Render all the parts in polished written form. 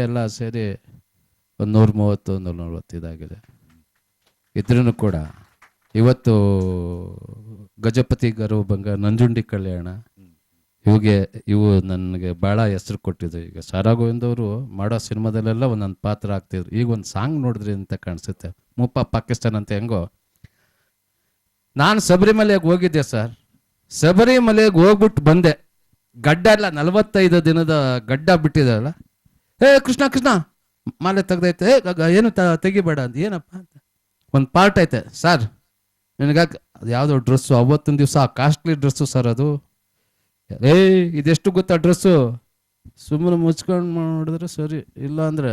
ಎಲ್ಲ ಸೇರಿ ಒಂದು 130 140 ಇದಾಗಿದೆ. ಇದ್ರೂ ಕೂಡ ಇವತ್ತು ಗಜಪತಿ ಗರುಭಂಗ, ನಂಜುಂಡಿ ಕಲ್ಯಾಣ ಇವು ನನಗೆ ಭಾಳ ಹೆಸರು ಕೊಟ್ಟಿದ್ದು. ಈಗ ಸಾರಾ ಗೋವಿಂದ್ ಅವರು ಮಾಡೋ ಸಿನಿಮಾದಲ್ಲೆಲ್ಲ ಒಂದೊಂದು ಪಾತ್ರ ಆಗ್ತಿದ್ರು. ಈಗ ಒಂದು ಸಾಂಗ್ ನೋಡಿದ್ರಿ ಅಂತ ಕಾಣಿಸುತ್ತೆ, ಮುಪ್ಪ ಪಾಕಿಸ್ತಾನ ಅಂತ. ಹೆಂಗೋ ನಾನು ಶಬರಿಮಲೆಗೆ ಹೋಗಿದ್ದೆ ಸರ್. ಶಬರಿಮಲೆಗೆ ಹೋಗ್ಬಿಟ್ಟು ಬಂದೆ. ಗಡ್ಡ ಎಲ್ಲ 45 ದಿನದ ಗಡ್ಡ ಬಿಟ್ಟಿದಲ್ಲ. ಕೃಷ್ಣ ಕೃಷ್ಣ ಮಾಲೆ ತೆಗ್ದೈತೆ, ಏನು ತೆಗಿಬೇಡ ಅಂತ. ಏನಪ್ಪ ಅಂತ ಒಂದು ಪಾರ್ಟ್ ಐತೆ ಸರ್, ನಿನಗಾಕ ಅದು ಯಾವುದೋ ಡ್ರೆಸ್ಸು, ಅವತ್ತೊಂದು ದಿವಸ ಕಾಸ್ಟ್ಲಿ ಡ್ರೆಸ್ಸು ಸರ್ ಅದು. ಇದೆಷ್ಟು ಗೊತ್ತಾ ಡ್ರೆಸ್ಸು? ಸುಮ್ಮನೆ ಮುಚ್ಕೊಂಡು ಮಾಡಿದ್ರೆ ಸರಿ, ಇಲ್ಲ ಅಂದರೆ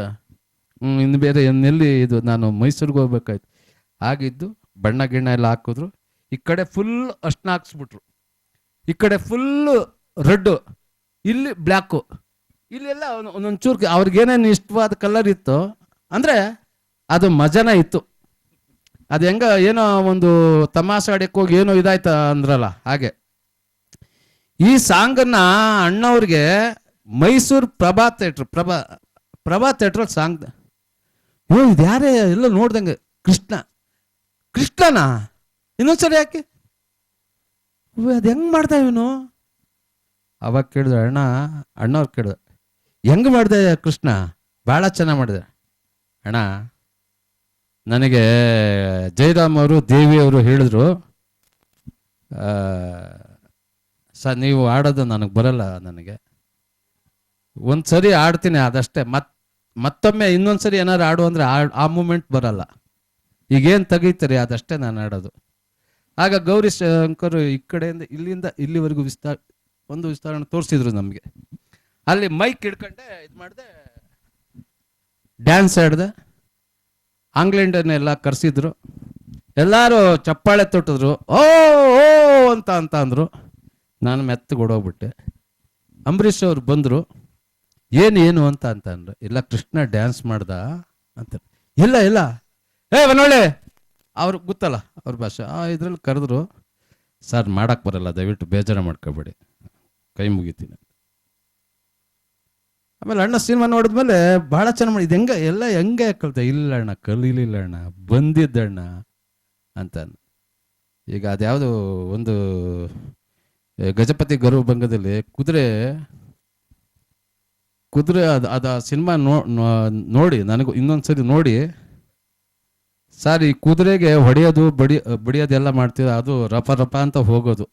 ಇನ್ನು ಬೇರೆ ಎಲ್ಲಿ ಇದು, ನಾನು ಮೈಸೂರಿಗೆ ಹೋಗ್ಬೇಕಾಯ್ತು. ಆಗಿದ್ದು ಬಣ್ಣ ಗಿಣ್ಣ ಎಲ್ಲ ಹಾಕಿದ್ರು. ಈ ಕಡೆ ಫುಲ್ ಅಷ್ಟನ್ನ ಹಾಕ್ಸ್ಬಿಟ್ರು, ಈ ಕಡೆ ಫುಲ್ಲು ರೆಡ್ಡು, ಇಲ್ಲಿ ಬ್ಲ್ಯಾಕು, ಇಲ್ಲೆಲ್ಲ ಒಂದೊಂದು ಚೂರು ಅವ್ರಿಗೇನೇನು ಇಷ್ಟವಾದ ಕಲರ್ ಇತ್ತು ಅಂದರೆ ಅದು ಮಜಾನ ಇತ್ತು. ಅದು ಹೆಂಗ ಏನೋ ಒಂದು ತಮಾಷೆ ಆಡಕ್ಕೆ ಹೋಗಿ ಏನೋ ಇದಾಯ್ತ ಅಂದ್ರಲ್ಲ ಹಾಗೆ. ಈ ಸಾಂಗನ್ನು ಅಣ್ಣವ್ರಿಗೆ ಮೈಸೂರು ಪ್ರಭಾ ಥಿಯೇಟ್ರಲ್ಲಿ ಸಾಂಗ್. ಇದು ಯಾರೇ ಎಲ್ಲ ನೋಡ್ದಂಗೆ, ಕೃಷ್ಣನಾ ಇನ್ನೊಂದ್ಸರಿ ಯಾಕೆ ಅದು ಹೆಂಗೆ ಮಾಡ್ದ ಇವನು? ಅವಾಗ ಕೇಳಿದ್ರು ಅಣ್ಣವ್ರು ಕೇಳಿದ್ರು, ಹೆಂಗೆ ಮಾಡಿದೆ ಕೃಷ್ಣ? ಭಾಳ ಚೆನ್ನಾಗಿ ಮಾಡಿದೆ ಅಣ್ಣ. ನನಗೆ ಜಯರಾಮ್ ಅವರು, ದೇವಿಯವರು ಹೇಳಿದ್ರು, ಸರ್ ನೀವು ಆಡೋದು ನನಗೆ ಬರಲ್ಲ, ನನಗೆ ಒಂದು ಸರಿ ಆಡ್ತೀನಿ ಅದಷ್ಟೇ, ಮತ್ತೊಮ್ಮೆ ಇನ್ನೊಂದು ಸರಿ ಏನಾರು ಆಡು ಅಂದರೆ ಆ ಮೂಮೆಂಟ್ ಬರಲ್ಲ. ಈಗೇನು ತೆಗೀತೀರಿ ಅದಷ್ಟೇ ನಾನು ಆಡೋದು. ಆಗ ಗೌರಿ ಶಂಕರ್ ಈ ಕಡೆಯಿಂದ ಇಲ್ಲಿಂದ ಇಲ್ಲಿವರೆಗೂ ವಿಸ್ತಾರಣೆ ತೋರಿಸಿದ್ರು ನಮಗೆ. ಅಲ್ಲಿ ಮೈಕ್ ಹಿಡ್ಕೊಂಡೆ ಇದು ಮಾಡಿದೆ, ಡ್ಯಾನ್ಸ್ ಆಡಿದೆ. ಆಂಗ್ಲೆಂಡನ್ನೆಲ್ಲ ಕರೆಸಿದ್ರು, ಎಲ್ಲರೂ ಚಪ್ಪಾಳೆ ತೊಟ್ಟಿದ್ರು, ಓ ಓ ಅಂತ ಅಂದರು. ನಾನು ಮೆತ್ತಗೆ ಓಡೋಗ್ಬಿಟ್ಟೆ. ಅಂಬರೀಷ್ ಅವ್ರು ಬಂದರು, ಏನು ಅಂತ ಅಂದ್ರು. ಇಲ್ಲ ಕೃಷ್ಣ ಡ್ಯಾನ್ಸ್ ಮಾಡ್ದ ಅಂತ. ಇಲ್ಲ ಬನ್ನೊಳ್ಳೆ ಅವ್ರಿಗೆ ಗೊತ್ತಲ್ಲ ಅವ್ರ ಭಾಷೆ, ಇದ್ರಲ್ಲಿ ಕರೆದ್ರು. ಸರ್ ಮಾಡಕ್ಕೆ ಬರಲ್ಲ, ದಯವಿಟ್ಟು ಬೇಜಾರು ಮಾಡ್ಕೋಬೇಡಿ, ಕೈ ಮುಗಿತೀನಿ. ಆಮೇಲೆ ಅಣ್ಣ ಸಿನಿಮಾ ನೋಡಿದ್ಮೇಲೆ ಭಾಳ ಚೆನ್ನಾಗಿ ಮಾಡಿ, ಇದು ಹೆಂಗೆ ಕಲಿತೆ? ಇಲ್ಲ ಅಣ್ಣ ಕಲೀಲಿಲ್ಲ ಅಣ್ಣ, ಬಂದಿದ್ದಣ್ಣ ಅಂತ. ಈಗ ಅದ್ಯಾವುದು ಒಂದು ಗಜಪತಿ ಗರುಭಂಗದಲ್ಲಿ ಕುದುರೆ ಅದು ಸಿನಿಮಾ ನೋಡಿ ನನಗೂ ಇನ್ನೊಂದ್ಸರಿ ನೋಡಿ, ಸರ್ ಈ ಕುದುರೆಗೆ ಹೊಡೆಯೋದು ಬಡಿಯೋದೆಲ್ಲ ಮಾಡ್ತಿದ್ದ, ಅದು ರಪ ಅಂತ ಹೋಗೋದು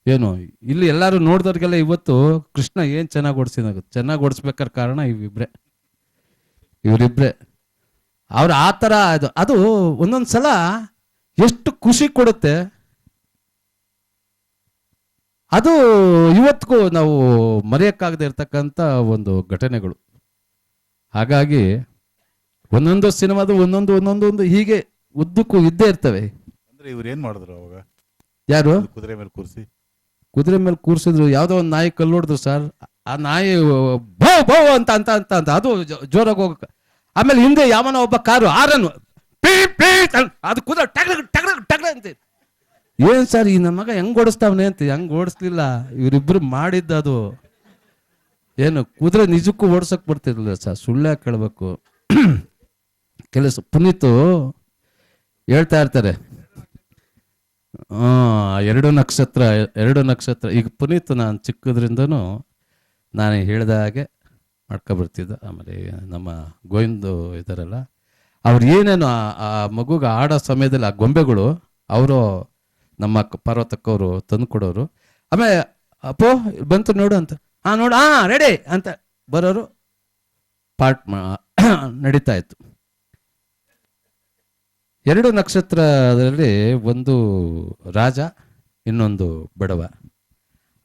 ಏನು. ಇಲ್ಲಿ ಎಲ್ಲರೂ ನೋಡಿದವ್ರಿಗೆಲ್ಲ ಇವತ್ತು ಕೃಷ್ಣ ಏನು ಚೆನ್ನಾಗಿ ಓಡಿಸ್ಬೇಕಾದ್ರೆ ಕಾರಣ ಇವರಿಬ್ರೆ. ಅವ್ರು ಆ ಥರ ಅದು ಒಂದೊಂದು ಸಲ ಎಷ್ಟು ಖುಷಿ ಕೊಡುತ್ತೆ. ಅದು ಇವತ್ತಿಗೂ ನಾವು ಮರೆಯೋಕ್ಕಾಗದೆ ಇರ್ತಕ್ಕಂಥ ಒಂದು ಘಟನೆಗಳು. ಹಾಗಾಗಿ ಒಂದೊಂದು ಸಿನಿಮಾದು ಒಂದೊಂದು ಹೀಗೆ ಉದ್ದಕ್ಕೂ ಇದ್ದೇ ಇರ್ತವೆ. ಅಂದ್ರೆ ಇವ್ರು ಏನ್ ಮಾಡಿದ್ರು ಅವಾಗ? ಯಾರು? ಕುದುರೆ ಮೇಲೆ ಕೂರಿಸಿದ್ರು. ಯಾವುದೋ ಒಂದು ನಾಯಿ ಕಲ್ಲು ಹೊಡೆದ್ರು ಸರ್. ಆ ನಾಯಿ ಬೋ ಅಂತ ಅದು ಜೋರಾಗಿ ಹೋಗಕ್ಕೆ. ಆಮೇಲೆ ಹಿಂದೆ ಯಾವನ ಒಬ್ಬ ಕಾರು ಆರನ್ನು ಅದು ಕುದುರೆ ಟಗ್ರ ಅಂತ. ಏನ್ ಸರ್ ಈ ನಮ್ಮ ಮಗ ಹೆಂಗ್ ಓಡಿಸ್ತಾವನೆ ಅಂತ. ಹೆಂಗ್ ಓಡಿಸ್ಲಿಲ್ಲ, ಇವರಿಬ್ರು ಮಾಡಿದ್ದ ಅದು. ಏನು ಕುದುರೆ ನಿಜಕ್ಕೂ ಓಡ್ಸಕ್ ಬರ್ತಿರ್ಲಿಲ್ಲ ಸರ್, ಸುಳ್ಳ ಕೇಳ್ಬೇಕು. ಕೆಲಸ ಪುನೀತು ಹೇಳ್ತಾ ಇರ್ತಾರೆ, 2 ನಕ್ಷತ್ರ. ಈಗ ಪುನೀತ್ ನಾನು ಚಿಕ್ಕದ್ರಿಂದನೂ ನಾನು ಹೇಳಿದ ಹಾಗೆ ಮಾಡ್ಕೊಬರ್ತಿದ್ದ. ಆಮೇಲೆ ನಮ್ಮ ಗೋವಿಂದು ಇದ್ದಾರಲ್ಲ, ಅವ್ರು ಏನೇನು ಆ ಮಗುಗೆ ಆಡೋ ಸಮಯದಲ್ಲಿ ಆ ಗೊಂಬೆಗಳು ಅವರು ನಮ್ಮ ಪಾರ್ವತಕ್ಕವರು ತಂದು ಕೊಡೋರು. ಆಮೇಲೆ ಅಪ್ಪೋ ಬಂತು ನೋಡು ಅಂತ, ನೋಡು ರೆಡಿ ಅಂತ ಬರೋರು. ಪಾರ್ಟ್ ನಡೀತಾ ಇತ್ತು. 2 ನಕ್ಷತ್ರದಲ್ಲಿ ಒಂದು ರಾಜ, ಇನ್ನೊಂದು ಬಡವ.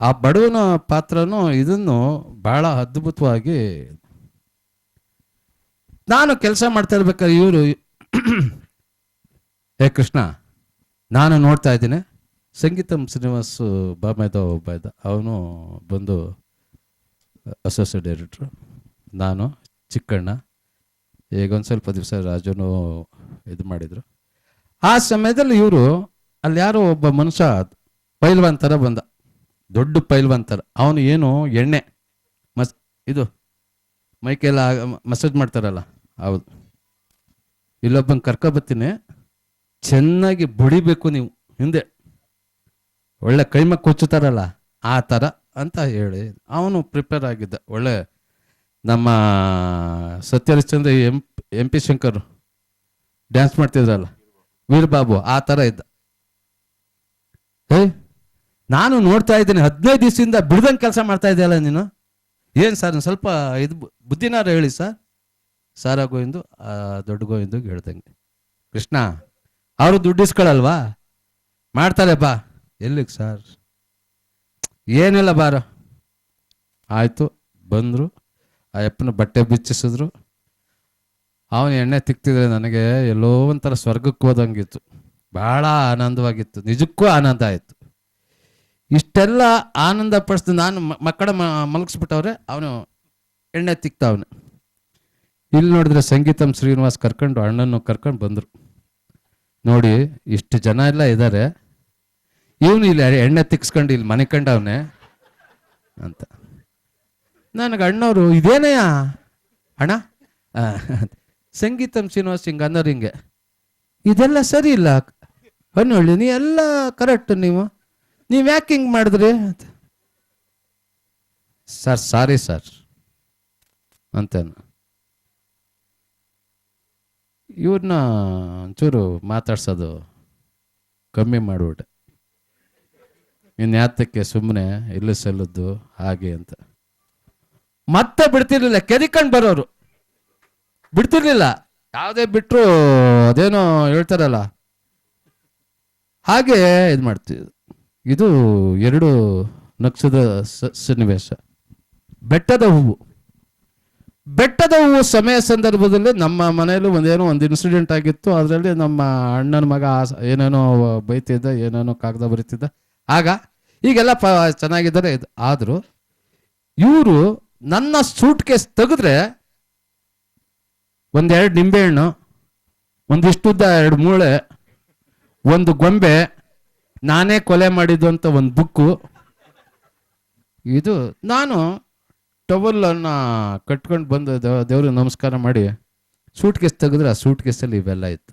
ಆ ಬಡವನ ಪಾತ್ರನೂ ಇದನ್ನು ಬಹಳ ಅದ್ಭುತವಾಗಿ ನಾನು ಕೆಲಸ ಮಾಡ್ತಾ ಇರ್ಬೇಕಾದ್ರೆ ಇವರು ಕೃಷ್ಣ ನಾನು ನೋಡ್ತಾ ಇದ್ದೀನಿ. ಸಂಗೀತಂ ಶ್ರೀನಿವಾಸ್ ಬಾಮೇದ ಒಬ್ಬ ಇದ್ದ, ಅವನು ಬಂದು ಅಸೋಸಿಯೇಟ್ ಡೈರೆಕ್ಟ್ರು, ನಾನು ಚಿಕ್ಕಣ್ಣ. ಈಗ ಒಂದು ಸ್ವಲ್ಪ ದಿವಸ ರಾಜನು ಇದು ಮಾಡಿದರು. ಆ ಸಮಯದಲ್ಲಿ ಇವರು ಅಲ್ಲಿ ಯಾರೋ ಒಬ್ಬ ಮನುಷ್ಯ ಪೈಲ್ವಾನ್ ಥರ ಬಂದ, ದೊಡ್ಡ ಪೈಲ್ವಾನ್ ಥರ. ಅವನು ಏನು ಎಣ್ಣೆ ಇದು ಮೈಕೆಲ್ಲ ಮಸಾಜ್ ಮಾಡ್ತಾರಲ್ಲ, ಹೌದು. ಇಲ್ಲೊಬ್ಬಂಗೆ ಕರ್ಕೊಬತ್ತೀನಿ, ಚೆನ್ನಾಗಿ ಬಡಿಬೇಕು ನೀವು ಹಿಂದೆ, ಒಳ್ಳೆ ಕೈಮಕ್ಕೆ ಕೊಚ್ಚುತ್ತಾರಲ್ಲ ಆ ಥರ ಅಂತ ಹೇಳಿ ಅವನು ಪ್ರಿಪೇರ್ ಆಗಿದ್ದ. ಒಳ್ಳೆ ನಮ್ಮ Satya Harishchandra M P Shankar dance ಮಾಡ್ತಿದ್ರಲ್ಲ, ವೀರಬಾಬು ಆ ಥರ ಇದ್ದ. ನಾನು ನೋಡ್ತಾ ಇದ್ದೀನಿ 15 ದಿವಸದಿಂದ ಬಿಡ್ದಂಗೆ ಕೆಲಸ ಮಾಡ್ತಾ ಇದೆಯಲ್ಲ ನೀನು, ಏನು ಸರ್ ಸ್ವಲ್ಪ ಇದು ಬುದ್ಧಿನಾರ ಹೇಳಿ ಸರ್. ಸಾರ ಗೋವಿಂದು ದೊಡ್ಡ ಗೋವಿಂದು ಹೇಳ್ದಂಗೆ, ಕೃಷ್ಣ ಅವರು ದುಡ್ಡು ಇಸ್ಕೊಳಲ್ವಾ, ಮಾಡ್ತಾರೆ ಬಾ. ಎಲ್ಲಿಗೆ ಸರ್, ಏನಿಲ್ಲ ಬಾರ. ಆಯಿತು, ಬಂದರು, ಆ ಅಪ್ಪನ ಬಟ್ಟೆ ಬಿಚ್ಚಿಸಿದ್ರು. ಅವನು ಎಣ್ಣೆ ತಿಕ್ತಿದ್ರೆ ನನಗೆ ಎಲ್ಲೋ ಒಂಥರ ಸ್ವರ್ಗಕ್ಕೆ ಹೋದಂಗಿತ್ತು, ಭಾಳ ಆನಂದವಾಗಿತ್ತು, ನಿಜಕ್ಕೂ ಆನಂದ ಆಯಿತು. ಇಷ್ಟೆಲ್ಲ ಆನಂದ ಪಡಿಸ್ದು ನಾನು ಮಕ್ಕಳ ಮಲಗಿಸ್ಬಿಟ್ಟವ್ರೆ, ಅವನು ಎಣ್ಣೆ ತಿಕ್ತಾವನು. ಇಲ್ಲಿ ನೋಡಿದ್ರೆ ಸಂಗೀತಂ ಶ್ರೀನಿವಾಸ್ ಕರ್ಕೊಂಡು ಅಣ್ಣನ್ನು ಕರ್ಕೊಂಡು ಬಂದರು. ನೋಡಿ ಇಷ್ಟು ಜನ ಎಲ್ಲ ಇದ್ದಾರೆ, ಇವನು ಇಲ್ಲಿ ಎಣ್ಣೆ ತಿಕ್ಸ್ಕೊಂಡು ಇಲ್ಲಿ ಮನೆ ಕಂಡವನೆ ಅಂತ. ನನಗೆ ಅಣ್ಣವರು ಇದೇನಯ್ಯ ಅಣ್ಣ, ಸಂಗೀತಂ ಶ್ರೀನಿವಾಸ್ ಹಿಂಗೆ ಅನ್ನೋರು ಹಿಂಗೆ, ಇದೆಲ್ಲ ಸರಿ ಇಲ್ಲ ಅನ್ನೊಳ್ಳಿ, ನೀ ಎಲ್ಲ ಕರೆಕ್ಟ್, ನೀವು ಯಾಕೆ ಹಿಂಗೆ ಮಾಡಿದ್ರಿ ಅಂತ. ಸರ್ ಸಾರಿ ಸರ್ ಅಂತೇನು. ಇವ್ರನ್ನ ಒಂಚೂರು ಮಾತಾಡ್ಸೋದು ಕಮ್ಮಿ ಮಾಡ್ಬಿಟ್ಟೆ, ಇನ್ಯಾತಕ್ಕೆ ಸುಮ್ಮನೆ ಇಲ್ಲಿ ಸಲ್ಲದ್ದು ಹಾಗೆ ಅಂತ. ಮತ್ತೆ ಬಿಡ್ತಿರ್ಲಿಲ್ಲ, ಕೆರಿಕೊಂಡು ಬರೋರು ಬಿಡ್ತಿರ್ಲಿಲ್ಲ. ಯಾವುದೇ ಬಿಟ್ಟರು ಅದೇನೋ ಹೇಳ್ತಾರಲ್ಲ ಹಾಗೆ ಇದು ಮಾಡ್ತಿದ್ರು. ಇದು 2 ನಕ್ಷದ ಸನ್ನಿವೇಶ. ಬೆಟ್ಟದ ಹೂವು ಸಮಯ ಸಂದರ್ಭದಲ್ಲಿ ನಮ್ಮ ಮನೆಯಲ್ಲೂ ಒಂದು ಇನ್ಸಿಡೆಂಟ್ ಆಗಿತ್ತು. ಅದರಲ್ಲಿ ನಮ್ಮ ಅಣ್ಣನ ಮಗ ಏನೇನೋ ಬೈತಿದ್ದ, ಏನೇನೋ ಕಾಗದ ಬರೀತಿದ್ದ. ಆಗ ಈಗೆಲ್ಲ ಚೆನ್ನಾಗಿದ್ದಾರೆ. ಇದು ಆದರೂ ಇವರು ನನ್ನ ಸೂಟ್ ಕೇಸ್ ತೆಗೆದ್ರೆ 1-2 ನಿಂಬೆಹಣ್ಣು, ಒಂದಿಷ್ಟುದ್ದ 2 ಮೂಳೆ, ಒಂದು ಗೊಂಬೆ, ನಾನೇ ಕೊಲೆ ಮಾಡಿದ್ದು ಅಂತ ಒಂದು ಬುಕ್ಕು. ಇದು ನಾನು ಟವಲನ್ನು ಕಟ್ಕೊಂಡು ಬಂದು ದೇವ್ರಿಗೆ ನಮಸ್ಕಾರ ಮಾಡಿ ಸೂಟ್ ಕೇಸ್ ತೆಗೆದ್ರೆ ಆ ಸೂಟ್ ಕೇಸಲ್ಲಿ ಇವೆಲ್ಲ ಇತ್ತು.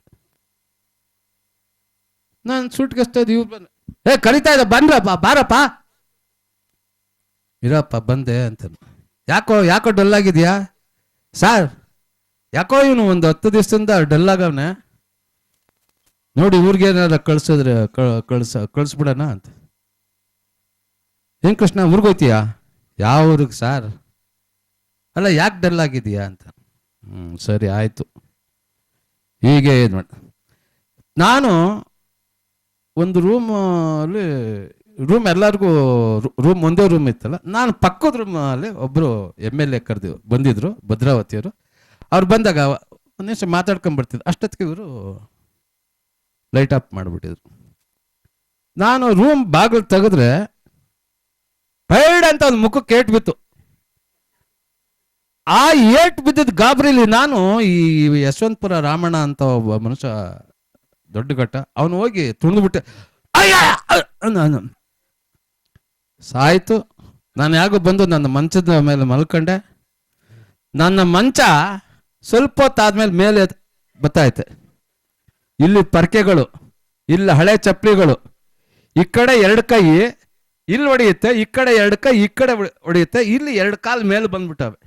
ನಾನು ಸೂಟ್ ಕೇಸ್ ತೆಗೆದು ಇವ್ರು ಬಂದು ಕರಿತಾ ಇದ್ದ, ಬಂದ್ರಪ್ಪ ಬಾರಪ್ಪ, ಇರಪ್ಪ ಬಂದೆ ಅಂತ. ಯಾಕೋ ಡಲ್ ಆಗಿದ್ಯಾ ಸಾರ್, ಯಾಕೋ ಇವನು ಒಂದು 10 ದಿವಸದಿಂದ ಡಲ್ ಆಗವನೆ, ನೋಡಿ ಊರಿಗೇನಾರ ಕಳ್ಸಿದ್ರೆ ಕಳಿಸ್ಬಿಡೋಣ ಅಂತ. ಏನ್ ಕೃಷ್ಣ ಊರಿಗೋಯ್ತೀಯಾ? ಯಾವ ಊರಿಗೆ ಸಾರ್? ಅಲ್ಲ ಯಾಕೆ ಡಲ್ ಆಗಿದೆಯಾ ಅಂತ. ಸರಿ ಆಯಿತು. ಹೀಗೆ ಇದು ಮಾಡಿ ನಾನು ಒಂದು ರೂಮ್ ಎಲ್ಲರಿಗೂ ಒಂದೇ ರೂಮ್ ಇತ್ತಲ್ಲ, ನಾನು ಪಕ್ಕದ ರೂಮಲ್ಲಿ ಒಬ್ಬರು MLA ಬಂದಿದ್ರು, ಭದ್ರಾವತಿಯವರು. ಅವ್ರು ಬಂದಾಗ ಒಂದು ನಿಮಿಷ ಮಾತಾಡ್ಕೊಂಡ್ಬರ್ತಿದ್ರು. ಅಷ್ಟೊತ್ತಿಗೆ ಇವರು ಲೈಟ್ ಆಫ್ ಮಾಡಿಬಿಟ್ಟಿದ್ರು. ನಾನು ರೂಮ್ ಬಾಗಿಲು ತೆಗೆದ್ರೆ ಪೈಡ್ ಅಂತ ಒಂದು ಮುಖಕ್ಕೆ ಏಟ್ ಬಿತ್ತು. ಆ ಏಟ್ ಬಿದ್ದಿದ್ದ ಗಾಬರಿಲಿ ನಾನು ಈ ಯಶವಂತಪುರ ರಾಮಣ್ಣ ಅಂತ ಒಬ್ಬ ಮನುಷ್ಯ ದೊಡ್ಡ ಘಟ್ಟ, ಅವನು ಹೋಗಿ ತುಳಿದ್ಬಿಟ್ಟೆ. ನಾನು ಸಾಯ್ತು. ನಾನು ಯಾಕೋ ಬಂದು ನನ್ನ ಮಂಚದ ಮೇಲೆ ಮಲ್ಕೊಂಡೆ. ನನ್ನ ಮಂಚ ಸ್ವಲ್ಪ ಹೊತ್ತಾದ್ಮೇಲೆ ಮೇಲೆ ಬತ್ತಾಯ್ತೆ. ಇಲ್ಲಿ ಪರ್ಕೆಗಳು, ಇಲ್ಲಿ ಹಳೆ ಚಪ್ಪಲಿಗಳು, ಈ ಕಡೆ 2 ಕೈ ಇಲ್ಲಿ ಹೊಡೆಯುತ್ತೆ, ಈ ಕಡೆ 2 ಕೈ ಈ ಕಡೆ ಹೊಡೆಯುತ್ತೆ, ಇಲ್ಲಿ 2 ಕಾಲು ಮೇಲೆ ಬಂದ್ಬಿಟ್ಟವೆ.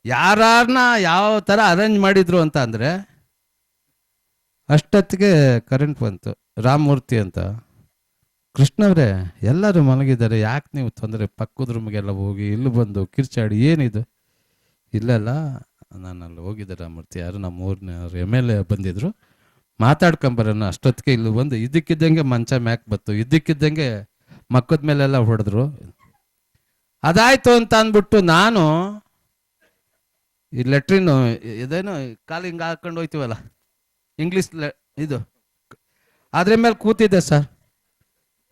ಯಾರನ್ನ ಯಾವ ಥರ ಅರೇಂಜ್ ಮಾಡಿದ್ರು ಅಂತ ಅಂದರೆ ಅಷ್ಟೊತ್ತಿಗೆ ಕರೆಂಟ್ ಬಂತು. ರಾಮಮೂರ್ತಿ ಅಂತ, ಕೃಷ್ಣವ್ರೆ ಎಲ್ಲರೂ ಮಲಗಿದ್ದಾರೆ, ಯಾಕೆ ನೀವು ತೊಂದರೆ, ಪಕ್ಕದ ರೂಮ್ಗೆಲ್ಲ ಹೋಗಿ ಇಲ್ಲಿ ಬಂದು ಕಿರ್ಚಾಡಿ ಏನಿದು? ಇಲ್ಲೆಲ್ಲ ನಾನು ಅಲ್ಲಿ ಹೋಗಿದ್ದೆ ರಾಮಮೂರ್ತಿ, ಯಾರು ನಮ್ಮ ಊರಿನವ್ರು MLA ಬಂದಿದ್ರು, ಮಾತಾಡ್ಕೊಂಬರೋಣ. ಅಷ್ಟೊತ್ತಿಗೆ ಇಲ್ಲಿ ಬಂದು ಇದ್ದಕ್ಕಿದ್ದಂಗೆ ಮಂಚ ಮ್ಯಾಕ್ ಬತ್ತು, ಇದ್ದಕ್ಕಿದ್ದಂಗೆ ಮಕ್ಕದ ಮೇಲೆಲ್ಲ ಹೊಡೆದ್ರು. ಅದಾಯ್ತು ಅಂತ ಅಂದ್ಬಿಟ್ಟು ನಾನು ಈ ಲೆಟ್ರಿನು ಇದೇನು ಕಾಲು ಹಿಂಗೆ ಹಾಕೊಂಡು ಹೋಯ್ತೀವಲ್ಲ ಇಂಗ್ಲೀಷ್ ಇದು, ಅದ್ರ ಮೇಲೆ ಕೂತಿದ್ದೆ ಸರ್.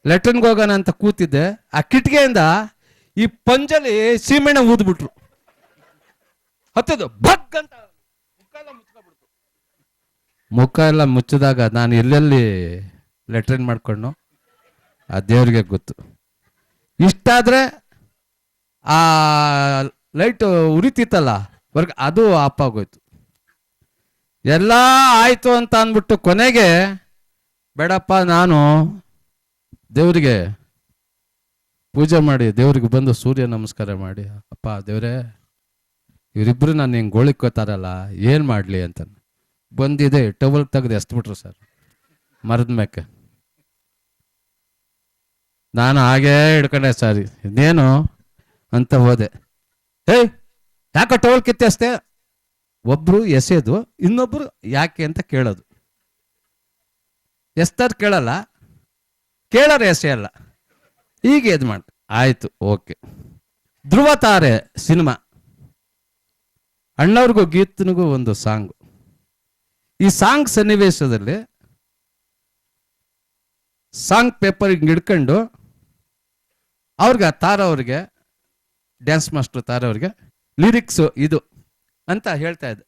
ಲೆಟ್ರಿನ್ಗೆ ಹೋಗೋಣ ಅಂತ ಕೂತಿದ್ದೆ. ಆ ಕಿಟಕಿಯಿಂದ ಈ ಪಂಜಲಿ ಸೀಮೆಣ್ಣೆ ಊದ್ಬಿಟ್ರು. ಹತ್ತದು ಬಗ್ ಅಂತ ಮುಖ ಎಲ್ಲ ಮುಚ್ಚಿದಾಗ ನಾನು ಎಲ್ಲೆಲ್ಲಿ ಲೆಟ್ರಿನ್ ಮಾಡ್ಕೊಂಡು ಆ ದೇವ್ರಿಗೆ ಗೊತ್ತು. ಇಷ್ಟಾದ್ರೆ ಆ ಲೈಟ್ ಉರಿತಿತ್ತಲ್ಲ, ವರ್ಗ ಅದು ಆಪ್ ಆಗೋಯ್ತು. ಎಲ್ಲ ಆಯ್ತು ಅಂತ ಅಂದ್ಬಿಟ್ಟು ಕೊನೆಗೆ ಬೇಡಪ್ಪ, ನಾನು ದೇವರಿಗೆ ಪೂಜೆ ಮಾಡಿ ದೇವ್ರಿಗೆ ಬಂದು ಸೂರ್ಯ ನಮಸ್ಕಾರ ಮಾಡಿ, ಅಪ್ಪ ದೇವ್ರೇ ಇವರಿಬ್ರು ನಾನು ಹಿಂಗೆ ಗೋಳಿಕೋತಾರಲ್ಲ ಏನು ಮಾಡಲಿ ಅಂತ ಬಂದಿದೆ. ಟವಲ್ ತೆಗೆದು ಎಸ್ಬಿಟ್ರು ಸರ್ ಮರದ ಮೇಕೆ. ನಾನು ಹಾಗೇ ಹಿಡ್ಕೊಂಡೆ ಸರ್, ಇನ್ನೇನು ಅಂತ ಹೋದೆ. ಏಯ್ ಯಾಕೆ ಟವಲ್ ಕಿತ್ತೆಸ್ತೆ? ಒಬ್ರು ಎಸೆಯೋದು, ಇನ್ನೊಬ್ರು ಯಾಕೆ ಅಂತ ಕೇಳೋದು. ಎಸ್ತಾರು ಕೇಳಲ್ಲ, ಕೇಳೋರು ಎಸೆಯಲ್ಲ. ಹೀಗೆ ಇದು ಮಾಡಿ ಆಯ್ತು, ಓಕೆ. ಧ್ರುವ ತಾರೆ ಸಿನಿಮಾ, ಅಣ್ಣವ್ರಿಗೂ ಗೀತನಿಗೂ ಒಂದು ಸಾಂಗು. ಈ ಸಾಂಗ್ ಸನ್ನಿವೇಶದಲ್ಲಿ ಸಾಂಗ್ ಪೇಪರ್ ಹಿಂಗೆ ಹಿಡ್ಕೊಂಡು ಅವ್ರಿಗೆ ತಾರವ್ರಿಗೆ, ಡ್ಯಾನ್ಸ್ ಮಾಸ್ಟರ್ ತಾರವ್ರಿಗೆ ಲಿರಿಕ್ಸು ಇದು ಅಂತ ಹೇಳ್ತಾ ಇದ್ದೆ.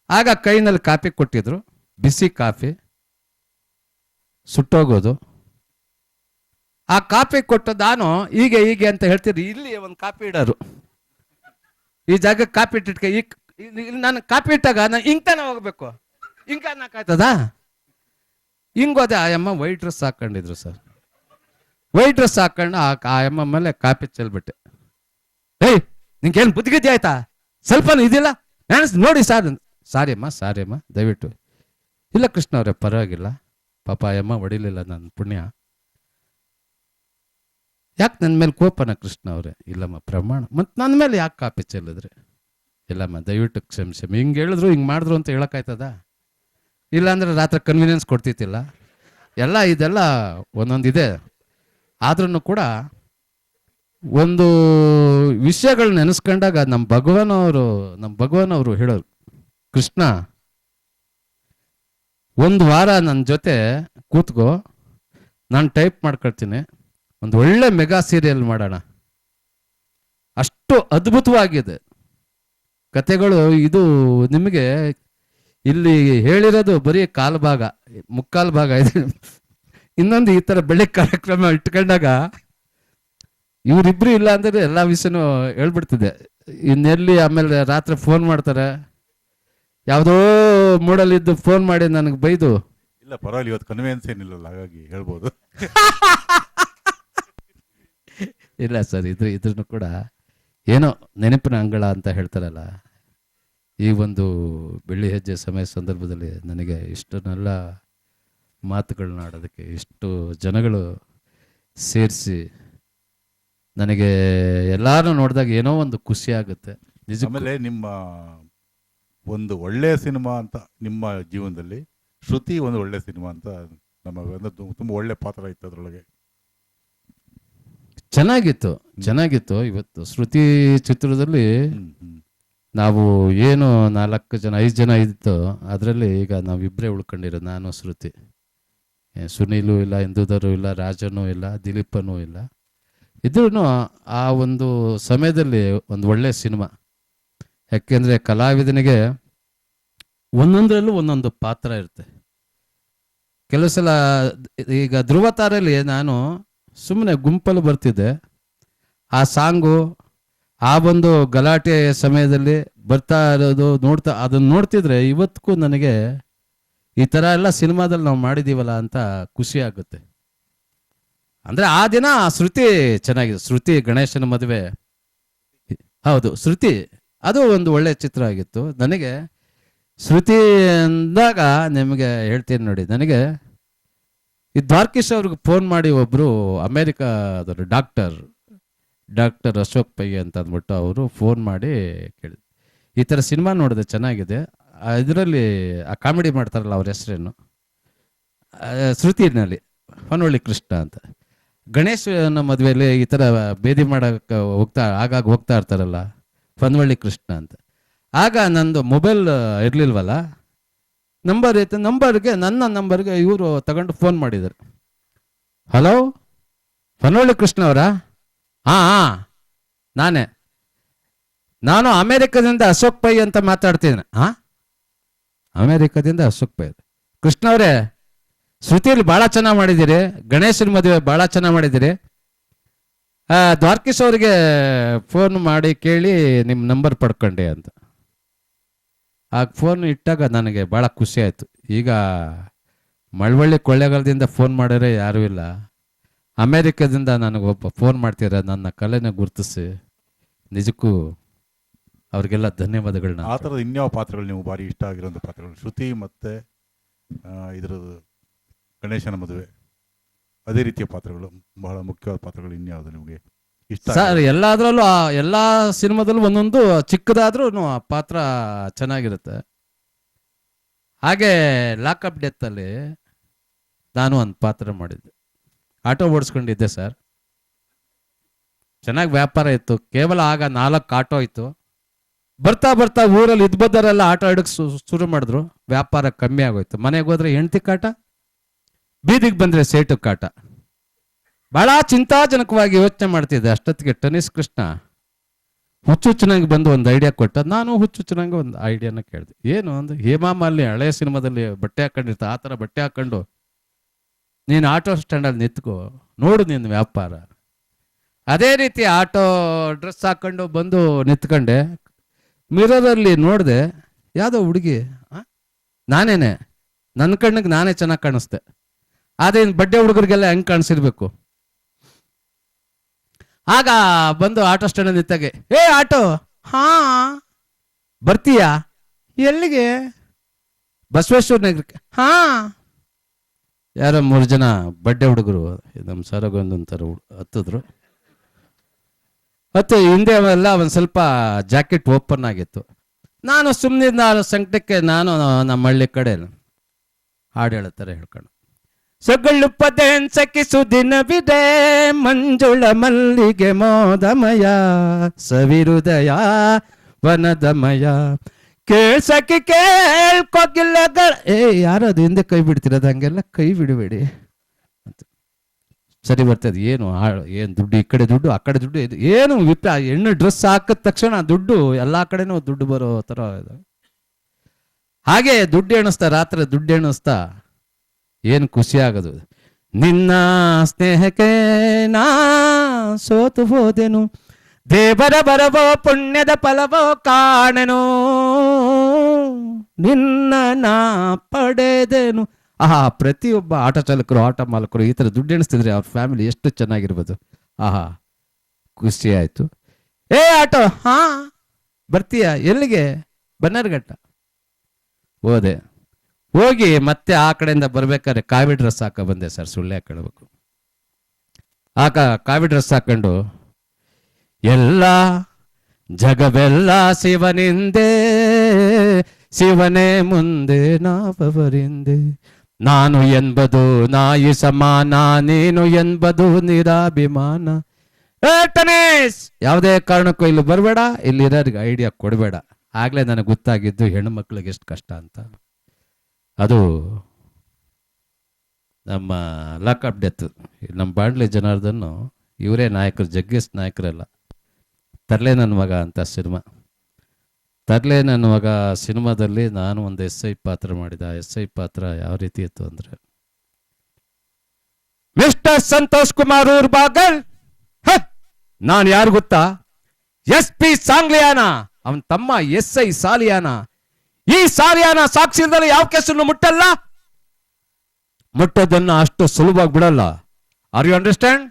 ಆಗ ಕೈನಲ್ಲಿ ಕಾಫಿ ಕೊಟ್ಟಿದ್ರು, ಬಿಸಿ ಕಾಫಿ, ಸುಟ್ಟೋಗೋದು. ಆ ಕಾಫಿ ಕೊಟ್ಟು ನಾನು ಹೀಗೆ ಹೀಗೆ ಅಂತ ಹೇಳ್ತಿದ್ರು. ಇಲ್ಲಿ ಒಂದು ಕಾಫಿ ಇಡೋರು, ಈ ಜಾಗಕ್ಕೆ ಕಾಫಿ ಇಟ್ಟಿಟ್ಕೆ, ನಾನು ಕಾಫಿ ಇಟ್ಟಾಗ ನಾನು ಹಿಂಗೆ ತಾನೇ ಹೋಗ್ಬೇಕು, ಹಿಂಗೆ ಅನ್ನಕ್ಕಾಯ್ತದ? ಹಿಂಗೋದೆ. ಆ ಅಮ್ಮ ವೈಟ್ ಡ್ರೆಸ್ ಹಾಕೊಂಡಿದ್ರು ಸರ್. ವೈಟ್ ಡ್ರೆಸ್ ಹಾಕೊಂಡು ಆ ಅಮ್ಮ ಮೇಲೆ ಕಾಫಿ ಚೆಲ್ಬಿಟ್ಟೆ. ಏಯ್ ನಿಂಗೇನು ಬುದ್ಧಿಗಿದ್ದೆ ಆಯ್ತಾ? ಸ್ವಲ್ಪನೂ ಇದಿಲ್ಲ ನೋಡಿ ಸಾರ್. ಸಾರಿ ಅಮ್ಮ ದಯವಿಟ್ಟು. ಇಲ್ಲ ಕೃಷ್ಣ ಅವರೇ ಪರವಾಗಿಲ್ಲ, ಪಾಪ ಅಮ್ಮ ಹೊಡಿಲಿಲ್ಲ, ನನ್ನ ಪುಣ್ಯ. ಯಾಕೆ ನನ್ನ ಮೇಲೆ ಕೋಪನ ಕೃಷ್ಣ ಅವರೇ? ಇಲ್ಲಮ್ಮ ಪ್ರಮಾಣ. ಮತ್ತು ನನ್ನ ಮೇಲೆ ಯಾಕೆ ಕಾಪಿ ಚೆಲ್ಲಿದ್ರಿ? ಇಲ್ಲಮ್ಮ ದಯವಿಟ್ಟು ಕ್ಷಮಿಸಿ. ಹಿಂಗೆ ಹೇಳಿದ್ರು ಹಿಂಗೆ ಮಾಡಿದ್ರು ಅಂತ ಹೇಳೋಕ್ಕಾಯ್ತದ? ಇಲ್ಲಾಂದ್ರೆ ರಾತ್ರಿ ಕನ್ವೀನಿಯನ್ಸ್ ಕೊಡ್ತಿತ್ತಿಲ್ಲ. ಎಲ್ಲ ಇದೆಲ್ಲ ಒಂದೊಂದಿದೆ. ಆದ್ರೂ ಕೂಡ ಒಂದು ವಿಷಯಗಳು ನೆನೆಸ್ಕೊಂಡಾಗ ನಮ್ಮ ಭಗವಾನ್ ಅವರು ಹೇಳೋರು, ಕೃಷ್ಣ ಒಂದು ವಾರ ನನ್ನ ಜೊತೆ ಕೂತ್ಕೋ, ನಾನು ಟೈಪ್ ಮಾಡ್ಕೊಳ್ತೀನಿ, ಒಂದು ಒಳ್ಳೆ ಮೆಗಾ ಸೀರಿಯಲ್ ಮಾಡೋಣ. ಅಷ್ಟು ಅದ್ಭುತವಾಗಿದೆ ಕತೆಗಳು. ಇದು ನಿಮಗೆ ಇಲ್ಲಿ ಹೇಳಿರೋದು ಬರೀ ಮುಕ್ಕಾಲು ಭಾಗ ಇದೆ. ಇನ್ನೊಂದು ಈ ಥರ ಬೆಳಗ್ಗೆ ಕಾರ್ಯಕ್ರಮ ಇಟ್ಕೊಂಡಾಗ ಇವರಿಬ್ರು ಇಲ್ಲ ಅಂದ್ರೆ ಎಲ್ಲ ವಿಷಯನೂ ಹೇಳ್ಬಿಡ್ತಿದೆ. ಇನ್ನೆಲ್ಲಿ ಆಮೇಲೆ ರಾತ್ರಿ ಫೋನ್ ಮಾಡ್ತಾರೆ, ಯಾವುದೋ ಮೂಡಲ್ಲಿದ್ದು ಫೋನ್ ಮಾಡಿ ನನಗೆ ಬೈದು. ಇಲ್ಲ ಪರವಾಗಿಲ್ಲ, ಇವತ್ತು ಕನ್ವಿನ್ಸ್ ಏನಿಲ್ಲಲ್ಲ, ಹಾಗಾಗಿ ಹೇಳ್ಬೋದು. ಇಲ್ಲ ಸರ್, ಇದ್ರೂ ಕೂಡ ಏನೋ ನೆನಪಿನ ಅಂಗಳ ಅಂತ ಹೇಳ್ತಾರಲ್ಲ, ಈ ಒಂದು ಬೆಳ್ಳಿ ಹೆಜ್ಜೆ ಸಮಯ ಸಂದರ್ಭದಲ್ಲಿ ನನಗೆ ಇಷ್ಟನ್ನೆಲ್ಲ ಮಾತುಗಳನ್ನ ಆಡೋದಕ್ಕೆ ಇಷ್ಟು ಜನಗಳು ಸೇರಿಸಿ ನನಗೆ ಎಲ್ಲಾರು ನೋಡಿದಾಗ ಏನೋ ಒಂದು ಖುಷಿ ಆಗುತ್ತೆ. ಆಮೇಲೆ ನಿಮ್ಮ ಒಂದು ಒಳ್ಳೆಯ ಸಿನಿಮಾ ಅಂತ ನಿಮ್ಮ ಜೀವನದಲ್ಲಿ ಶ್ರುತಿ ಒಂದು ಒಳ್ಳೆ ಸಿನಿಮಾ ಅಂತ ನಮ್ಮ ತುಂಬ ಒಳ್ಳೆ ಪಾತ್ರ ಇತ್ತು ಅದರೊಳಗೆ. ಚೆನ್ನಾಗಿತ್ತು. ಇವತ್ತು ಶ್ರುತಿ ಚಿತ್ರದಲ್ಲಿ ನಾವು ಏನು 4 ಜನ 5 ಜನ ಇತ್ತು, ಅದರಲ್ಲಿ ಈಗ ನಾವಿಬ್ಬರೇ ಉಳ್ಕೊಂಡಿರೋದು, ನಾನು ಶ್ರುತಿ. ಸುನೀಲು ಇಲ್ಲ, ಇಂದುಧರು ಇಲ್ಲ, ರಾಜನೂ ಇಲ್ಲ, ದಿಲೀಪನೂ ಇಲ್ಲ. ಇದ್ರೂ ಆ ಒಂದು ಸಮಯದಲ್ಲಿ ಒಂದು ಒಳ್ಳೆ ಸಿನಿಮಾ. ಯಾಕೆಂದರೆ ಕಲಾವಿದನಿಗೆ ಒಂದೊಂದರಲ್ಲೂ ಒಂದೊಂದು ಪಾತ್ರ ಇರುತ್ತೆ. ಕೆಲವು ಸಲ ಈಗ ಧ್ರುವ ತಾರೆಯಲ್ಲಿ ನಾನು ಸುಮ್ಮನೆ ಗುಂಪಲ್ಲಿ ಬರ್ತಿದ್ದೆ, ಆ ಸಾಂಗು ಆ ಒಂದು ಗಲಾಟೆ ಸಮಯದಲ್ಲಿ ಬರ್ತಾ ಇರೋದು ಅದನ್ನು ನೋಡ್ತಿದ್ರೆ ಇವತ್ತಿಗೂ ನನಗೆ ಈ ಥರ ಎಲ್ಲ ಸಿನಿಮಾದಲ್ಲಿ ನಾವು ಮಾಡಿದ್ದೀವಲ್ಲ ಅಂತ ಖುಷಿ ಆಗುತ್ತೆ. ಅಂದರೆ ಆ ದಿನ ಶ್ರುತಿ ಚೆನ್ನಾಗಿದೆ. ಶ್ರುತಿ ಗಣೇಶನ ಮದುವೆ, ಹೌದು ಶ್ರುತಿ, ಅದು ಒಂದು ಒಳ್ಳೆ ಚಿತ್ರ ಆಗಿತ್ತು. ನನಗೆ ಶ್ರುತಿ ಅಂದಾಗ ನಿಮಗೆ ಹೇಳ್ತೀನಿ ನೋಡಿ, ನನಗೆ ಈ ದ್ವಾರಕೀಶ್ ಅವ್ರಿಗೆ ಫೋನ್ ಮಾಡಿ ಒಬ್ಬರು ಅಮೇರಿಕಾದವರು ಡಾಕ್ಟರ್ ಅಶೋಕ್ ಪೈ ಅಂತ ಅಂದ್ಬಿಟ್ಟು ಅವರು ಫೋನ್ ಮಾಡಿ ಕೇಳಿದ್ರು, ಈ ಥರ ಸಿನಿಮಾ ನೋಡಿದೆ ಚೆನ್ನಾಗಿದೆ, ಇದರಲ್ಲಿ ಆ ಕಾಮಿಡಿ ಮಾಡ್ತಾರಲ್ಲ ಅವ್ರ ಹೆಸರೇನು, ಶ್ರುತಿನಲ್ಲಿ ಹೊನ್ನೊಳ್ಳಿ ಕೃಷ್ಣ ಅಂತ. ಗಣೇಶನ ಮದುವೆಯಲ್ಲಿ ಈ ಥರ ಬೇದಿ ಮಾಡೋಕ್ಕೆ ಆಗಾಗ ಹೋಗ್ತಾ ಇರ್ತಾರಲ್ಲ, ಹೊನ್ನೊಳ್ಳಿ ಕೃಷ್ಣ ಅಂತ. ಆಗ ನಂದು ಮೊಬೈಲ್ ಇರಲಿಲ್ವಲ್ಲ, ನಂಬರ್ ಇತ್ತು. ನನ್ನ ನಂಬರ್ಗೆ ಇವರು ತಗೊಂಡು ಫೋನ್ ಮಾಡಿದರು. ಹಲೋ, ಹೊನ್ನೊಳ್ಳಿ ಕೃಷ್ಣ ಅವರಾ? ಹಾಂ ನಾನೇ. ನಾನು ಅಮೇರಿಕದಿಂದ ಅಶೋಕ್ ಪೈ ಅಂತ ಮಾತಾಡ್ತೀನಿ. ಅಮೇರಿಕದಿಂದ ಅಶೋಕ್ ಪೈ. ಕೃಷ್ಣ ಅವರೇ, ಶ್ರುತಿಯಲ್ಲಿ ಭಾಳ ಚೆನ್ನಾಗಿ ಮಾಡಿದ್ದೀರಿ, ಗಣೇಶನ ಮದುವೆ ಭಾಳ ಚೆನ್ನಾಗಿ ಮಾಡಿದ್ದೀರಿ. ದ್ವಾರಕೀಶ್ ಅವರಿಗೆ ಫೋನ್ ಮಾಡಿ ಕೇಳಿ ನಿಮ್ಮ ನಂಬರ್ ಪಡ್ಕೊಂಡೆ ಅಂತ. ಆ ಫೋನ್ ಇಟ್ಟಾಗ ನನಗೆ ಭಾಳ ಖುಷಿ ಆಯಿತು. ಈಗ ಮಳವಳ್ಳಿ ಕೊಳ್ಳೇಗಾಲದಿಂದ ಫೋನ್ ಮಾಡಿದ್ರೆ ಯಾರೂ ಇಲ್ಲ. ಅಮೇರಿಕಾದಿಂದ ನನಗೊಬ್ಬ ಫೋನ್ ಮಾಡ್ತೀರ, ನನ್ನ ಕಲೆನ ಗುರುತಿಸಿ ನಿಜಕ್ಕೂ ಅವ್ರಿಗೆಲ್ಲ ಧನ್ಯವಾದಗಳನ್ನ. ಆ ಥರದ ಇನ್ಯಾವ ಪಾತ್ರಗಳು ನೀವು ಭಾರಿ ಇಷ್ಟ ಆಗಿರೋಂಥ ಪಾತ್ರಗಳು? ಶ್ರುತಿ ಮತ್ತು ಇದ್ರದ್ದು ಗಣೇಶನ ಮದುವೆ, ಅದೇ ರೀತಿಯ ಪಾತ್ರಗಳು, ಬಹಳ ಮುಖ್ಯವಾದ ಪಾತ್ರಗಳು ಇನ್ಯಾವುದು ನಿಮಗೆ ಇಷ್ಟ? ಸರ್ ಎಲ್ಲದರಲ್ಲೂ ಎಲ್ಲ ಸಿನಿಮಾದಲ್ಲೂ ಒಂದೊಂದು ಚಿಕ್ಕದಾದ್ರೂ ಆ ಪಾತ್ರ ಚೆನ್ನಾಗಿರುತ್ತೆ. ಹಾಗೆ ಲಾಕಪ್ ಡೆತ್ತಲ್ಲಿ ನಾನು ಒಂದು ಪಾತ್ರ ಮಾಡಿದ್ದೆ. ಆಟೋ ಓಡಿಸ್ಕೊಂಡಿದ್ದೆ ಸರ್. ಚೆನ್ನಾಗಿ ವ್ಯಾಪಾರ ಇತ್ತು. ಕೇವಲ ಆಗ 4 ಆಟೋ ಇತ್ತು. ಬರ್ತಾ ಬರ್ತಾ ಊರಲ್ಲಿ ಇದ್ಬದ್ದರೆಲ್ಲ ಆಟೋ ಹಿಡಕ್ಕೆ ಶುರು ಮಾಡಿದ್ರು. ವ್ಯಾಪಾರ ಕಮ್ಮಿ ಆಗೋಯ್ತು. ಮನೆಗೆ ಹೋದ್ರೆ ಹೆಂಡತಿ ಕಾಟ, ಬೀದಿಗೆ ಬಂದರೆ ಸೇಟು ಕಾಟ. ಬಹಳ ಚಿಂತಾಜನಕವಾಗಿ ಯೋಚನೆ ಮಾಡ್ತಿದ್ದೆ. ಅಷ್ಟೊತ್ತಿಗೆ ಟೆನ್ನಿಸ್ ಕೃಷ್ಣ ಹುಚ್ಚುಚ್ಚನಾಗಿ ಬಂದು ಒಂದು ಐಡಿಯಾ ಕೊಟ್ಟ. ನಾನು ಹುಚ್ಚುಚ್ಚನಾಗಿ ಒಂದು ಐಡಿಯಾನ ಕೇಳಿದೆ. ಏನು ಅಂದ್ರೆ, ಹೇಮಾಮಾಲಿನಿ ಹಳೆಯ ಸಿನಿಮಾದಲ್ಲಿ ಬಟ್ಟೆ ಹಾಕೊಂಡಿರ್ತ, ಆ ಥರ ಬಟ್ಟೆ ಹಾಕೊಂಡು ನೀನು ಆಟೋ ಸ್ಟ್ಯಾಂಡಲ್ಲಿ ನಿಂತ್ಕೋ, ನೋಡು ನಿನ್ನ ವ್ಯಾಪಾರ. ಅದೇ ರೀತಿ ಆಟೋ ಡ್ರೆಸ್ ಹಾಕೊಂಡು ಬಂದು ನಿಂತ್ಕೊಂಡೆ. ಮಿರರಲ್ಲಿ ನೋಡಿದೆ, ಯಾವುದೋ ಹುಡುಗಿ, ನಾನೇನೆ, ನನ್ನ ಕಣ್ಣಿಗೆ ನಾನೇ ಚೆನ್ನಾಗಿ ಕಾಣಿಸ್ದೆ. ಆದರೆ ಇನ್ನು ಬಡ್ಡೆ ಹುಡುಗರಿಗೆಲ್ಲ ಹೆಂಗೆ ಕಾಣಿಸಿರ್ಬೇಕು. ಆಗ ಬಂದು ಆಟೋ ಸ್ಟ್ಯಾಂಡ್ ನಿಂತಾಗೆ, ಏ ಆಟೋ, ಹಾ ಬರ್ತೀಯಾ? ಎಲ್ಲಿಗೆ? ಬಸವೇಶ್ವರ ನಗರಕ್ಕೆ. ಹಾ. ಯಾರೋ 3 ಜನ ಬಡ್ಡೆ ಹುಡುಗರು ನಮ್ಮ ಸರಗೊಂದೊಂಥರ ಹತ್ತಿದ್ರು. ಮತ್ತು ಹಿಂದೆ ಅವೆಲ್ಲ ಒಂದು ಸ್ವಲ್ಪ ಜಾಕೆಟ್ ಓಪನ್ ಆಗಿತ್ತು. ನಾನು ಸುಮ್ಮನೆ ಸಂಕಟಕ್ಕೆ ನಾನು ನಮ್ಮ ಹಳ್ಳಿ ಕಡೆ ಹಾಡು ಹೇಳೋ ಥರ ಹೇಳ್ಕೊಂಡು, ಸೊಗಳ್ಳು ಪದೆನ್ಸಕ್ಕಿಸು ದಿನವಿದೆ, ಮಂಜುಳ ಮಲ್ಲಿಗೆ ಮೋದಮಯ, ಸವಿರುದಯ ವನದಮಯ, ಕೇಳ್ಸಕ್ಕೆ ಕೇಳ್ಕೊಗಿಲ್ಲಗಳ. ಯಾರದು ಹಿಂದೆ ಕೈ ಬಿಡ್ತಿರೋದು? ಹಂಗೆಲ್ಲ ಕೈ ಬಿಡಬೇಡಿ ಅಂತ. ಸರಿ ಬರ್ತದೆ. ಏನು ದುಡ್ಡು, ಈ ಕಡೆ ದುಡ್ಡು, ಆ ಕಡೆ ದುಡ್ಡು, ಇದು ಏನು ಹೆಣ್ಣು ಡ್ರೆಸ್ ಹಾಕಿದ ತಕ್ಷಣ ದುಡ್ಡು ಎಲ್ಲ ಕಡೆನೂ ದುಡ್ಡು ಬರೋ ಥರ ಇದೆ. ಹಾಗೆ ದುಡ್ಡು ಎಣಿಸ್ತಾ, ರಾತ್ರಿ ದುಡ್ಡು ಎಣಿಸ್ತಾ ಏನು ಖುಷಿ ಆಗೋದು. ನಿನ್ನ ಸ್ನೇಹಕ್ಕೆ ನಾ ಸೋತು ಹೋದೆನು, ದೇವರ ಬರವೋ ಪುಣ್ಯದ ಫಲವೋ ಕಾಣೆನು, ನಿನ್ನ ನಾ ಪಡೆದೆನು. ಆಹಾ, ಪ್ರತಿಯೊಬ್ಬ ಆಟೋ ಚಾಲಕರು, ಆಟೋ ಮಾಲಕರು ಈ ಥರ ದುಡ್ಡು ಎಣಿಸ್ತಿದ್ರೆ ಅವ್ರ ಫ್ಯಾಮಿಲಿ ಎಷ್ಟು ಚೆನ್ನಾಗಿರ್ಬೋದು. ಆಹಾ, ಖುಷಿ ಆಯಿತು. ಏ ಆಟೋ, ಹಾ ಬರ್ತೀಯ? ಎಲ್ಲಿಗೆ? ಬನ್ನರ್ಘಟ್ಟ. ಹೋದೆ. ಹೋಗಿ ಮತ್ತೆ ಆ ಕಡೆಯಿಂದ ಬರ್ಬೇಕಾದ್ರೆ ಕಾವಿ ಡ್ರೆಸ್ ಹಾಕ ಬಂದೆ ಸರ್. ಸುಳ್ಳೆ ಹಾಕೊಳ್ಬೇಕು. ಕಾವಿ ಡ್ರೆಸ್ ಹಾಕೊಂಡು, ಎಲ್ಲ ಜಗವೆಲ್ಲ ಶಿವನಿಂದೆ, ಶಿವನೇ ಮುಂದೆ ನಾವವರಿಂದೆ, ನಾನು ಎನ್ಬದು ನಾಯಿ ಸಮಾನ, ನೀನು ಎನ್ಬದು ನಿರಾಭಿಮಾನ. ಟನೇಶ್, ಯಾವುದೇ ಕಾರಣಕ್ಕೂ ಇಲ್ಲಿ ಬರಬೇಡ, ಇಲ್ಲಿರೋರಿಗೆ ಐಡಿಯಾ ಕೊಡಬೇಡ. ಆಗ್ಲೇ ನನಗೆ ಗೊತ್ತಾಗಿದ್ದು ಹೆಣ್ಣು ಮಕ್ಳಿಗೆ ಎಷ್ಟು ಕಷ್ಟ ಅಂತ. ಅದು ನಮ್ಮ ಲಾಕಪ್ ಡೆತ್. ನಮ್ಮ ಬಾಂಡ್ಲಿ ಜನಾರ್ದನ್ ಇವರೇ ನಾಯಕರು, ಜಗ್ಗೇಶ್ ನಾಯಕರೆಲ್ಲ. ತರ್ಲೆ ನನ್ನ ಮಗ ಅಂತ ಸಿನಿಮಾ. ತರ್ಲೆ ನನ್ನ ಮಗ ಸಿನಿಮಾದಲ್ಲಿ ನಾನು ಒಂದು SI ಪಾತ್ರ ಮಾಡಿದ. SI ಪಾತ್ರ ಯಾವ ರೀತಿ ಇತ್ತು ಅಂದರೆ, ಮಿಸ್ಟರ್ ಸಂತೋಷ್ ಕುಮಾರ್ ಊರ್ಬಾಗಲ್, ನಾನು ಯಾರು ಗೊತ್ತಾ? SP ಸಾಂಗ್ಲಿಯಾನ, ಅವನ ತಮ್ಮ SI ಸಾಲಿಯಾನ. ಈ ಸಾಲಿಯಾನ ಸಾಕ್ಷಿದಲ್ಲಿ ಯಾವ ಕೇಸನ್ನು ಮುಟ್ಟಲ್ಲ, ಮುಟ್ಟೋದನ್ನ ಅಷ್ಟು ಸುಲಭವಾಗಿ ಬಿಡಲ್ಲ. Are you understand?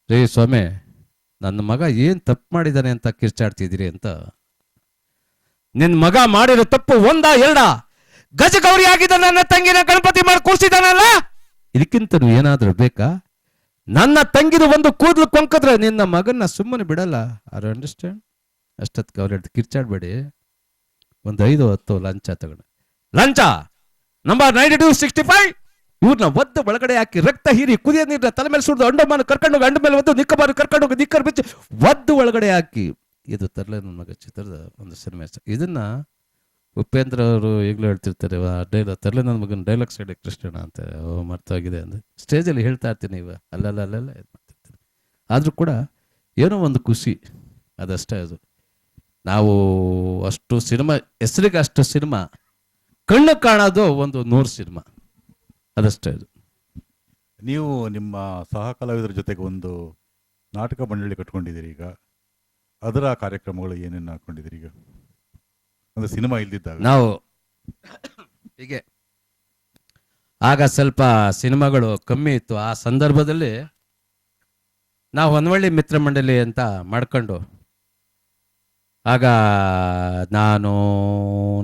ರೇ ಸ್ವಾಮಿ, ನನ್ನ ಮಗ ಏನ್ ತಪ್ಪು ಮಾಡಿದಾನೆ ಅಂತ ಕಿರ್ಚಾಡ್ತಿದ್ದೀರಿ ಅಂತ. ನಿನ್ನ ಮಗ ಮಾಡಿರೋ ತಪ್ಪು 1 2? ಗಜಗೌರಿ ಆಗಿದ್ದ ನನ್ನ ತಂಗಿನ ಗಣಪತಿ ಮಾಡಿ ಕೂರಿಸಿದಾನಲ್ಲ, ಇದಕ್ಕಿಂತ ಏನಾದ್ರೂ ಬೇಕಾ? ನನ್ನ ತಂಗಿದು ಒಂದು ಕೂದಲು ಕೊಂಕಿದ್ರೆ ನಿನ್ನ ಮಗನ್ನ ಸುಮ್ಮನೆ ಬಿಡಲ್ಲ. Are you understand? ಅಷ್ಟೊತ್ತಿಗೆ ಅವ್ರು ಹೇಳ್ದು, ಕಿರ್ಚಾಡ್ಬೇಡಿ, ಒಂದು 5-10 ಲಂಚ ತಗೊಂಡು. ಲಂಚ ನಂಬರ್ 9265. ಇವ್ರನ್ನ ಒದ್ದು ಒಳಗಡೆ ಹಾಕಿ ರಕ್ತ ಹೀರಿ ಕುದಿಯ ನೀರನ್ನ ತಲೆ ಮೇಲೆ ಸುರಿದು ಅಂಡಮಾನ ಕರ್ಕೊಂಡೋಗಿ ಅಂಡ ಮೇಲೆ ಒದ್ದು ನಿಕ್ಕಬಾರು ಕರ್ಕೊಂಡೋಗಿ ನಿಕ್ಕರ್ ಬಿಚ್ಚಿ ಒದ್ದು ಒಳಗಡೆ ಹಾಕಿ. ಇದು ತರಲೆ ನನ್ನ ಮಗ ಚಿತ್ರದ ಒಂದು ಸಿನಿಮಾ. ಇದನ್ನ ಉಪೇಂದ್ರ ಅವರು ಈಗಲೂ ಹೇಳ್ತಿರ್ತಾರೆ, ತರಲೆ ನನ್ನ ಮಗನ ಡೈಲಾಗ್ಸ್ ಹೇಳಿ ಕೃಷ್ಣಣ್ಣ ಅಂತ. ಮರ್ತೋಗಿದೆ ಅಂದ್ರೆ ಸ್ಟೇಜಲ್ಲಿ ಹೇಳ್ತಾ ಇರ್ತೀನಿ, ಅಲ್ಲೆಲ್ಲ ಇದು ಮಾಡ್ತಿರ್ತೀನಿ. ಆದರೂ ಕೂಡ ಏನೋ ಒಂದು ಖುಷಿ, ಅದಷ್ಟೇ. ಅದು ನಾವು ಅಷ್ಟು ಸಿನಿಮಾ, ಹೆಸರಿಗೆ ಅಷ್ಟು ಸಿನಿಮಾ, ಕಣ್ಣು ಕಾಣೋದು ಒಂದು 100 ಸಿನಿಮಾ, ಅದಷ್ಟೇ. ಅದು ನೀವು ನಿಮ್ಮ ಸಹ ಕಲಾವಿದರ ಜೊತೆಗೆ ಒಂದು ನಾಟಕ ಮಂಡಳಿ ಕಟ್ಕೊಂಡಿದ್ದೀರಿ. ಈಗ ಅದರ ಕಾರ್ಯಕ್ರಮಗಳು ಏನೇನು ಹಾಕೊಂಡಿದ್ದೀರಿ? ಈಗ ಅಂದ್ರೆ ಸಿನಿಮಾ ಇಲ್ದಿದ್ದಾಗ. ನಾವು ಹೀಗೆ ಆಗ ಸ್ವಲ್ಪ ಸಿನಿಮಾಗಳು ಕಮ್ಮಿ ಇತ್ತು. ಆ ಸಂದರ್ಭದಲ್ಲಿ ನಾವು ಹೊನ್ನವಳ್ಳಿ ಮಿತ್ರ ಮಂಡಳಿ ಅಂತ ಮಾಡ್ಕೊಂಡು, ಆಗ ನಾನು,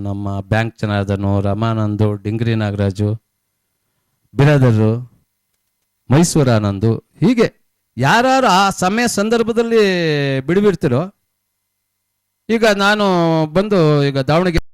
ನಮ್ಮ ಬ್ಯಾಂಕ್ ಜನಾರ್ದನು, ರಮಾನಂದು, ಡಿಂಗ್ರಿ ನಾಗರಾಜು, ಬಿರಾದರು, ಮೈಸೂರು ಆನಂದು, ಹೀಗೆ ಯಾರು ಆ ಸಮಯ ಸಂದರ್ಭದಲ್ಲಿ ಬಿಡುವಿರ್ತಿರೋ, ಈಗ ನಾನು ಬಂದು ಈಗ ದಾವಣಗೆರೆ